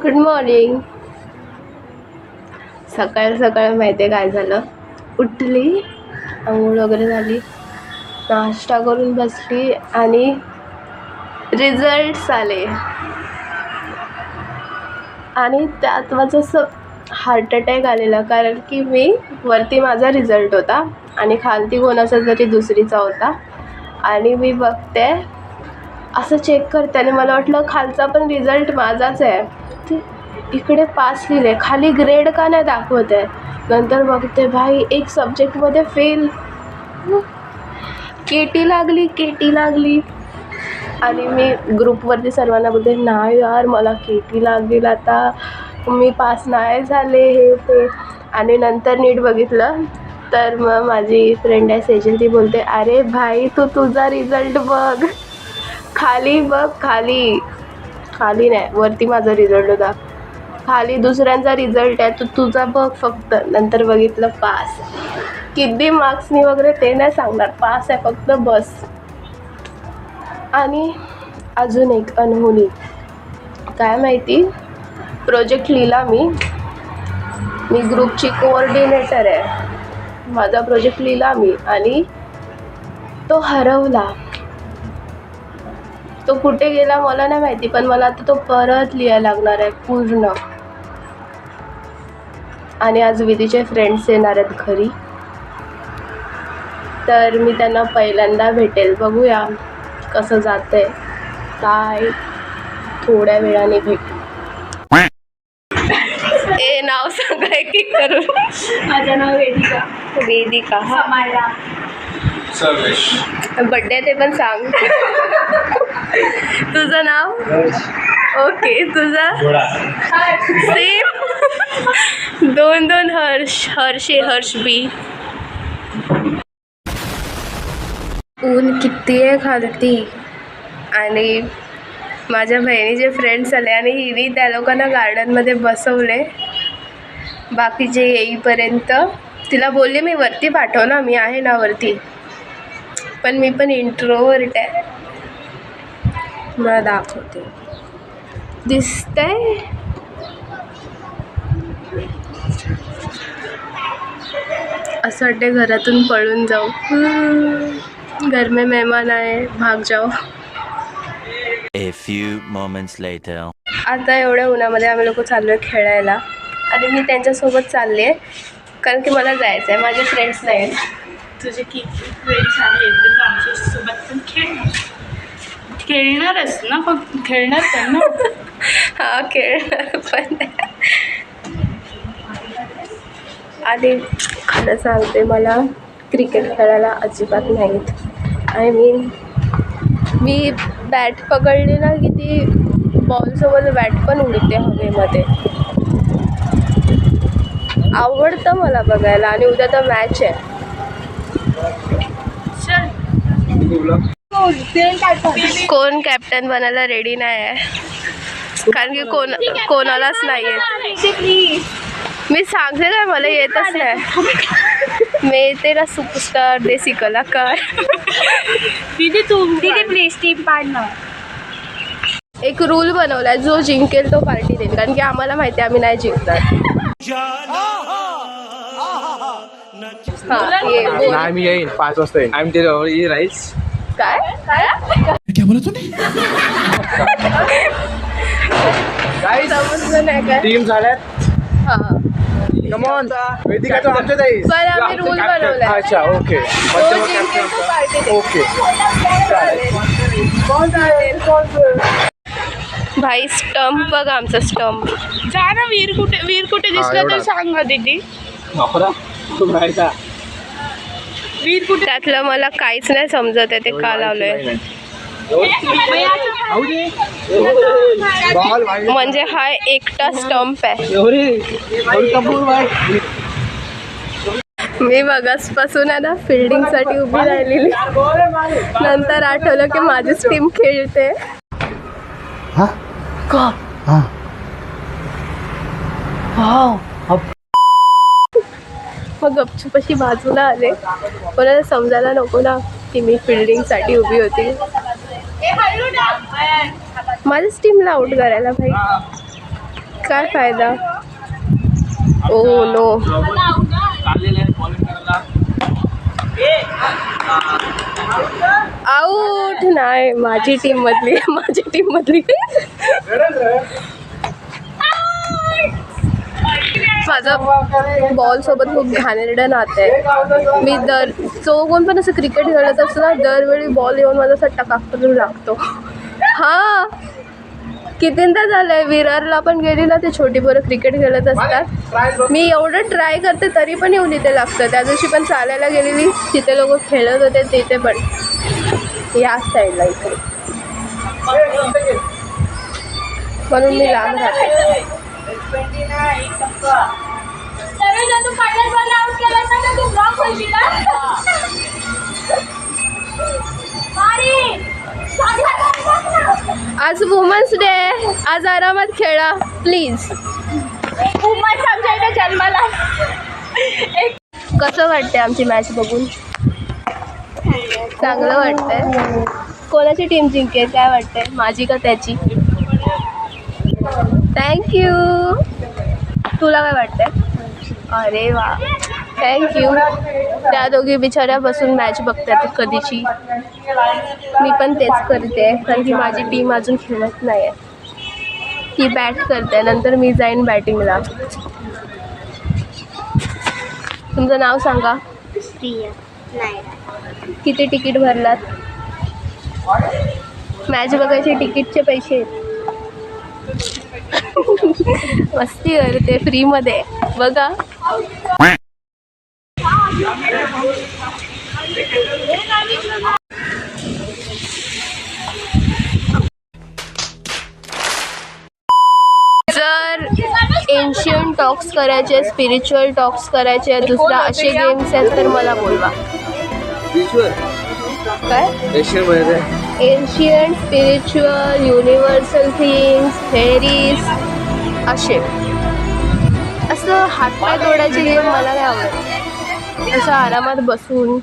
Good morning. सकाळ सकाळ माहिती आहे काय झालं, उठली, आंघोळ वगैरे झाली, नाश्ता करून बसली आणि रिझल्ट्स आले आणि त्यात माझं असं हार्ट अटॅक आलेला. कारण की मी वरती माझा रिझल्ट होता आणि खालती कोणाचा तरी दुसरीचा होता आणि मी बघते असं चेक करते आणि मला वाटलं खालचा पण रिझल्ट माझाच आहे. ते इकडे पास लिहिले, खाली ग्रेड का नाही दाखवत आहे. नंतर बघते भाई एक सब्जेक्टमध्ये फेल. केटी लागली आणि मी ग्रुपवरती सर्वांना बोलते नाही यार मला केटी लागेल, आता मी पास नाही झाले हे ते. आणि नंतर नीट बघितलं तर मग माझी फ्रेंड आहे सेजल, ती बोलते अरे भाई तू तुझा रिझल्ट बघ, खाली बघ, खाली नाही वरती माझा रिझल्ट होता, खाली दुसऱ्यांचा रिझल्ट आहे, तू तुझा बघ फक्त. नंतर बघितलं पास. किती मार्क्सनी वगैरे ते नाही सांगणार, पास आहे फक्त बस. आणि अजून एक अनहोनी काय माहिती, प्रोजेक्ट लिहिला मी ग्रुपची कोऑर्डिनेटर आहे, माझा प्रोजेक्ट लिहिला मी आणि तो हरवला. तो कुठे गेला मला नाही माहिती, पण मला आता तो परत लिहायला लागणार आहे पूर्ण. आणि आज विधीचे फ्रेंड्स येणार आहेत घरी, तर मी त्यांना पहिल्यांदा भेटेल. बघूया कसं जातंय काय, थोड्या वेळाने भेटू. ए नाव सांगा एक एक करून. माझं नाव वेदिका. समायला. सर्वेश. बड्डे ते पण सांग. तुझं नाव? ओके, तुझं? सेम. दोन हर्ष बी. ऊन किती आहे खालती आणि माझ्या बहिणीचे फ्रेंड्स आले आणि हिने त्या लोकांना गार्डनमध्ये बसवले बाकीचे येईपर्यंत. तिला बोलले मी वरती पाठव ना, मी आहे ना वरती, पण मी पण इंट्रोवर्ट आहे. मला दाखवते, दिसतंय? असं वाटते घरातून पळून जाऊ. घर में मेहमान आए, भाग जाओ. A few moments later. आता एवढ्या उन्हामध्ये आम्ही लोक चाललो आहे खेळायला आणि मी त्यांच्यासोबत चालले आहे कारण की मला जायचं आहे, माझे फ्रेंड्स नाही आहेत. तुझे किती फ्रेंड्स आहेत तर तू आमच्यासोबत पण खेळणारच ना, फक्त खेळणार पण ना. हा खेळणार पण. आणि खरं सांगते मला क्रिकेट खेळायला अजिबात नाहीत. आय मीन मी बॅट पकडली ना की ती बॉलसोबत बॅट पण उडते हवेमध्ये. आवडतं मला बघायला आणि उद्या तर मॅच आहे. कोण कॅप्टन बनायला रेडी नाही आहे कारण की कोणालाच नाही आहे. मी सांगते काय, मला येतच नाही. मी तेरा सुपरस्टार देसी कलाकार. तिथे प्लीज टीम पाडणं. एक रूल बनवलाय, जो जिंकेल तो पार्टी देईल कारण की आम्हाला माहिती आहे आम्ही नाही जिंकणार. नाही मी येईन 5 वाजता येईन. आय एम ते राईस. काय क्या बोला तूने? समजलं नाही काय? टीम झाल्यात. हा कम ऑन. वेदिका तो आमच्यात आहे. पण आम्ही रूल बनवलाय. अच्छा ओके. जो जिंकेल तो पार्टी देईल. ओके. भाई स्टंप बघ आमचा स्टंप. जा ना, वीर कुठे दिसला तर सांगा दीदी. तू राहायचा वीर कुठे? त्यातलं मला काहीच नाही समजत आहे ते का लावलंय. म्हणजे हा एकटा स्टंप आहे. मी बघासपासून आहे ना फिल्डिंगसाठी उभी राहिलेली, नंतर आठवलं की माझीच टीम खेळते. मग गपचूप अशी बाजूला आले, कोणाला समजायला नको ना की मी फिल्डिंगसाठी उभी होती. माझ्याच टीमला आउट करायला भाई, काय फायदा. ओ नो, आउट नाही. माझी टीम मधली माझा बॉल सोबत खूप घाणेरडं नातं आहे. मी जो कोण पण असं क्रिकेट खेळत असतो ना, दरवेळी बॉल येऊन माझा असा टकाकरून लागतो. हा, कितींदा झालंय. विरारला पण गेली ना, ते छोटी पोरं क्रिकेट खेळत असतात, मी एवढं ट्राय करते तरी पण येऊन इथे लागतं. त्या दिवशी पण चालायला गेलेली, तिथे लोक खेळत होते, तिथे पण या साईडला इकडे, म्हणून मी लांब राहते. आज वुमन्स डे, आज आरामात खेळा प्लीज. वुमन्स आमच्या इथे जन्माला. कसं वाटतंय आमची मॅच बघून? चांगलं वाटतंय. कोणाची टीम जिंकेल काय वाटतंय, माझी का त्याची? थँक्यू. तुला काय वाटतंय? अरे वा, थँक्यू. त्या दोघी बिचाऱ्या बसून मॅच बघतात कधीची. मी पण तेच करते, कारण की माझी टीम अजून खेळत नाही आहे. ती बॅट करते, नंतर मी जाईन बॅटिंगला. तुमचं नाव सांगा. किती तिकीट भरलात? मॅच बघायचे तिकीटचे पैसे. मस्ती करते, फ्रीमध्ये बघा. जर एन्शियंट टॉक्स करायचे, स्पिरिच्युअल टॉक्स करायचे, दुसरा असे गेम्स आहेत तर मला बोलवा. काय? Ancient, spiritual, universal things, fairies, असे. असं हातपाय तोडायचे गेम मला नाही आवडत. असं आरामात बसून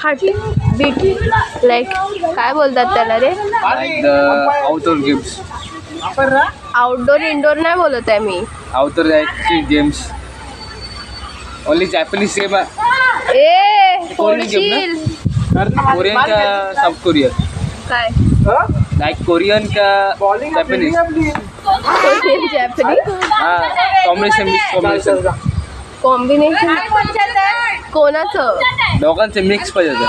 हार्ट बीट, लाईक काय बोलतात त्याला रे? Outdoor games. आउटडोर इंडोर नाही बोलत आहे मी. Outdoor games only Japanese game आहे. ए फोडशील. कोरियन का साउथ कोरियन? काय लाइक कोरियन का जॅपनीज? Korean Japanese. हां, कॉम्बिनेशन मिक्स कॉम्बिनेशन कोणाचं? दोघांचे मिक्स पाहिजे.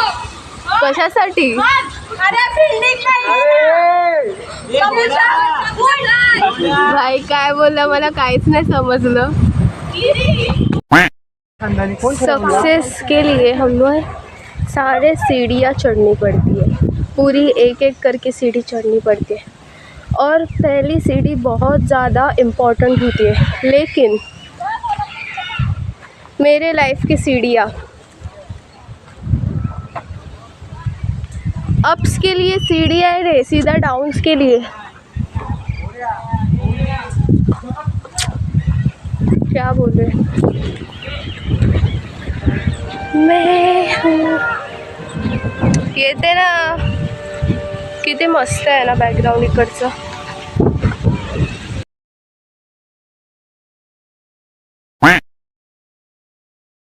कशासाठी? भाई काय बोलला मला काहीच नाही समजलं. सक्सेस के लिए हमें सारे सीढ़ियाँ चढ़नी पड़ती है, पूरी एक एक करके सीढ़ी चढ़नी पड़ती है, और पहली सीढ़ी बहुत ज़्यादा इम्पोर्टेंट होती है. लेकिन मेरे लाइफ की सीढ़ियाँ अप्स के लिए सीढ़ियाँ है रे, सीधा डाउन्स के लिए. क्या बोले मैं हूँ. येते ना, किती मस्त आहे ना बॅकग्राऊंड इकडचं.